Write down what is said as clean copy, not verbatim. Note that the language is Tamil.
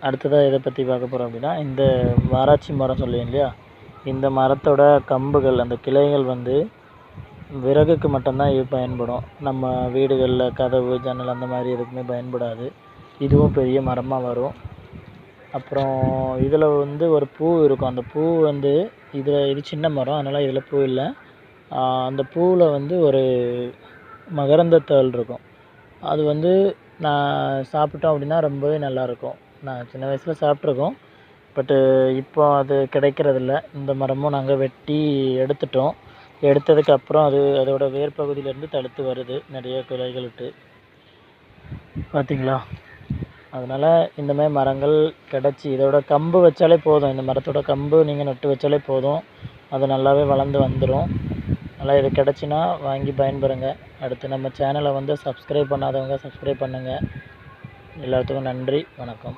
அடுத்ததாக எதை பற்றி பார்க்க போகிறோம் அப்படின்னா, இந்த வாராச்சி மரம் சொல்லுவீங்க இல்லையா, இந்த மரத்தோட கம்புகள், அந்த கிளைகள் வந்து விறகுக்கு மட்டும்தான் இது பயன்படும். நம்ம வீடுகளில் கதவு, ஜன்னல் அந்த மாதிரி எதுக்குமே பயன்படாது. இதுவும் பெரிய மரமாக வரும். அப்புறம் இதில் வந்து ஒரு பூ இருக்கும். அந்த பூ வந்து இது சின்ன மரம், அதனால் இதில் பூ இல்லை. அந்த பூவில் வந்து ஒரு மகரந்தத்தாள் இருக்கும். அது வந்து நான் சாப்பிட்டோம் அப்படின்னா ரொம்பவே நல்லாயிருக்கும். நான் சின்ன வயசில் சாப்பிட்ருக்கோம். பட்டு இப்போ அது கிடைக்கிறதில்ல. இந்த மரமும் நாங்கள் வெட்டி எடுத்துட்டோம். எடுத்ததுக்கப்புறம் அதோட வேர் பகுதியிலேருந்து தழுத்து வருது, நிறைய கிளைகள் விட்டு. பார்த்திங்களா? அதனால் இந்த மாதிரி மரங்கள் கிடச்சி இதோட கம்பு வச்சாலே போதும். இந்த மரத்தோட கம்பு நீங்கள் நட்டு வச்சாலே போதும், அது நல்லாவே வளர்ந்து வந்துடும். நல்லா இது கிடச்சின்னா வாங்கி பயன்பெறுங்க. அடுத்து நம்ம சேனலை வந்து சப்ஸ்கிரைப் பண்ணாதவங்க சப்ஸ்கிரைப் பண்ணுங்கள். எல்லாத்துக்கும் நன்றி, வணக்கம்.